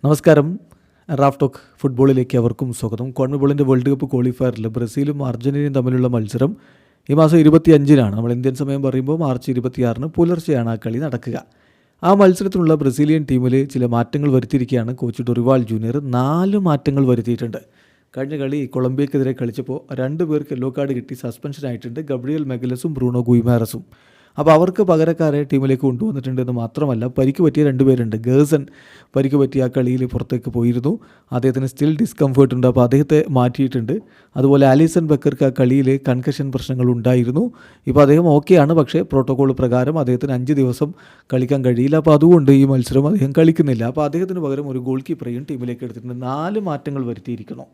നമസ്കാരം. Raf talk ഫുട്ബോളിലേക്ക് അവർക്കും സ്വാഗതം. കോൺമബോളിൻ്റെ വേൾഡ് കപ്പ് ക്വാളിഫയറിൽ ബ്രസീലും അർജൻറ്റീനയും തമ്മിലുള്ള മത്സരം ഈ മാസം 25-നാണ്. നമ്മൾ ഇന്ത്യൻ സമയം പറയുമ്പോൾ മാർച്ച് 26-ന് പുലർച്ചെയാണ് ആ കളി നടക്കുക. ആ മത്സരത്തിനുള്ള ബ്രസീലിയൻ ടീമിൽ ചില മാറ്റങ്ങൾ വരുത്തിയിരിക്കുകയാണ് കോച്ച് ഡൊറിവാൾ ജൂനിയർ. 4 മാറ്റങ്ങൾ വരുത്തിയിട്ടുണ്ട്. കഴിഞ്ഞ കളി കൊളംബിയക്കെതിരെ കളിച്ചപ്പോൾ 2 പേർക്ക് യെല്ലോ കാർഡ് കിട്ടി സസ്പെൻഷനായിട്ടുണ്ട്, ഗബ്രിയേൽ മെഗലസും ബ്രൂണോ ഗുയിമാരസും. അപ്പോൾ അവർക്ക് പകരക്കാരെ ടീമിലേക്ക് കൊണ്ടുവന്നിട്ടുണ്ടെന്ന് മാത്രമല്ല, പരിക്ക് പറ്റിയ 2 പേരുണ്ട്. ഗേഴ്സൺ പരിക്ക് പറ്റിയ ആ കളിയിൽ പുറത്തേക്ക് പോയിരുന്നു, അദ്ദേഹത്തിന് സ്റ്റിൽ ഡിസ്കംഫേർട്ട് ഉണ്ട്, അപ്പോൾ അദ്ദേഹത്തെ മാറ്റിയിട്ടുണ്ട്. അതുപോലെ ആലിസൺ ബക്കർക്ക് ആ കളിയിൽ കൺകഷൻ പ്രശ്നങ്ങൾ ഉണ്ടായിരുന്നു. ഇപ്പോൾ അദ്ദേഹം ഓക്കെയാണ്, പക്ഷേ പ്രോട്ടോകോൾ പ്രകാരം അദ്ദേഹത്തിന് 5 ദിവസം കളിക്കാൻ കഴിയില്ല. അപ്പോൾ അതുകൊണ്ട് ഈ മത്സരം അദ്ദേഹം കളിക്കുന്നില്ല. അപ്പോൾ അദ്ദേഹത്തിന് പകരം ഒരു ഗോൾ കീപ്പറേയും ടീമിലേക്ക് എടുത്തിട്ടുണ്ട്. 4 മാറ്റങ്ങൾ വരുത്തിയിരിക്കണം.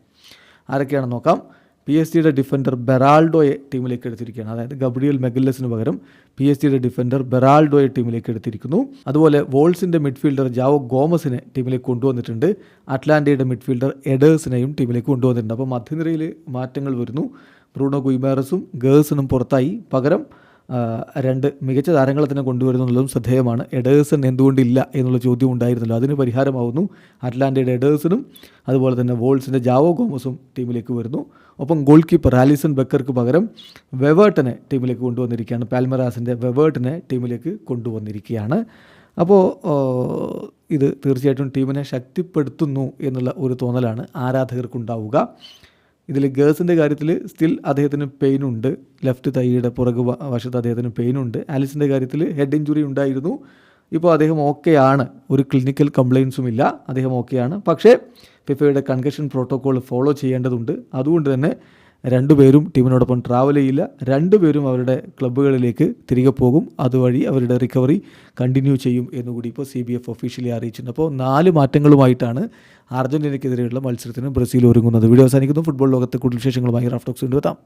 ആരൊക്കെയാണെന്ന് നോക്കാം. PSG ഡിഫൻഡർ ബെറാൾഡോയെ ടീമിലേക്ക് എടുത്തിരിക്കുകയാണ്. അതായത് ഗബ്രിയേൽ മെഗല്ലസിന് പകരം PSG ഡിഫൻഡർ ബെറാൾഡോയെ ടീമിലേക്ക് എടുത്തിരിക്കുന്നു. അതുപോലെ വോൾസിൻ്റെ മിഡ്ഫീൽഡർ ജാവോ ഗോമസിനെ ടീമിലേക്ക് കൊണ്ടുവന്നിട്ടുണ്ട്. അറ്റ്ലാന്റയുടെ മിഡ്ഫീൽഡർ എഡേഴ്സിനെയും ടീമിലേക്ക് കൊണ്ടുവന്നിട്ടുണ്ട്. അപ്പോൾ മധ്യനിരയിൽ മാറ്റങ്ങൾ വരുന്നു. ബ്രൂണോ ഗുയിമാരസും ഗേഴ്സണും പുറത്തായി. പകരം 2 മികച്ച താരങ്ങളെ തന്നെ കൊണ്ടുവരുന്നുള്ളതും ശ്രദ്ധേയമാണ്. എഡേഴ്സൺ എന്തുകൊണ്ടില്ല എന്നുള്ള ചോദ്യം ഉണ്ടായിരുന്നല്ലോ, അതിന് പരിഹാരമാവുന്നു. അറ്റ്ലാന്റയുടെ എഡേഴ്സണും അതുപോലെ തന്നെ വോൾസിൻ്റെ ജാവോ ഗോമസും ടീമിലേക്ക് വരുന്നു. ഒപ്പം ഗോൾ കീപ്പർ ആലിസൺ ബക്കർക്ക് പകരം വെവേർട്ടിനെ ടീമിലേക്ക് കൊണ്ടുവന്നിരിക്കുകയാണ്. പാൽമറാസിൻ്റെ വെവേർട്ടിനെ ടീമിലേക്ക് കൊണ്ടുവന്നിരിക്കുകയാണ്. അപ്പോൾ ഇത് തീർച്ചയായിട്ടും ടീമിനെ ശക്തിപ്പെടുത്തുന്നു എന്നുള്ള ഒരു തോന്നലാണ് ആരാധകർക്കുണ്ടാവുക. ഇതിൽ ഗേഴ്സിൻ്റെ കാര്യത്തിൽ സ്റ്റിൽ അദ്ദേഹത്തിന് പെയിനുണ്ട്, ലെഫ്റ്റ് തൈയുടെ പുറകു വശത്ത് അദ്ദേഹത്തിന് പെയിനുണ്ട്. ആലിസിൻ്റെ കാര്യത്തിൽ ഹെഡ് ഇഞ്ചുറി ഉണ്ടായിരുന്നു. ഇപ്പോൾ അദ്ദേഹം ഓക്കെയാണ്, ഒരു ക്ലിനിക്കൽ കംപ്ലയിൻസും ഇല്ല, അദ്ദേഹം ഓക്കെയാണ്. പക്ഷേ ഫിഫയുടെ കൺകഷൻ പ്രോട്ടോക്കോൾ ഫോളോ ചെയ്യേണ്ടതുണ്ട്. അതുകൊണ്ട് തന്നെ 2 പേരും ടീമിനോടൊപ്പം ട്രാവൽ ചെയ്യില്ല. 2 പേരും അവരുടെ ക്ലബ്ബുകളിലേക്ക് തിരികെ പോകും. അതുവഴി അവരുടെ റിക്കവറി കണ്ടിന്യൂ ചെയ്യും എന്നുകൂടി ഇപ്പോൾ CBF ഒഫീഷ്യലി അറിയിച്ചിട്ടുണ്ട്. അപ്പോൾ 4 മാറ്റങ്ങളുമായിട്ടാണ് അർജൻറ്റീനയ്ക്കെതിരെയുള്ള മത്സരത്തിന് ബ്രസീൽ ഒരുങ്ങുന്നത്. വീഡിയോ അവസാനിക്കുന്നു. ഫുട്ബോൾ ലോകത്തെ കൂടുതൽ വിശേഷങ്ങളുമായി റാഫ് ടോക്സ് കൊണ്ടുവെത്താം.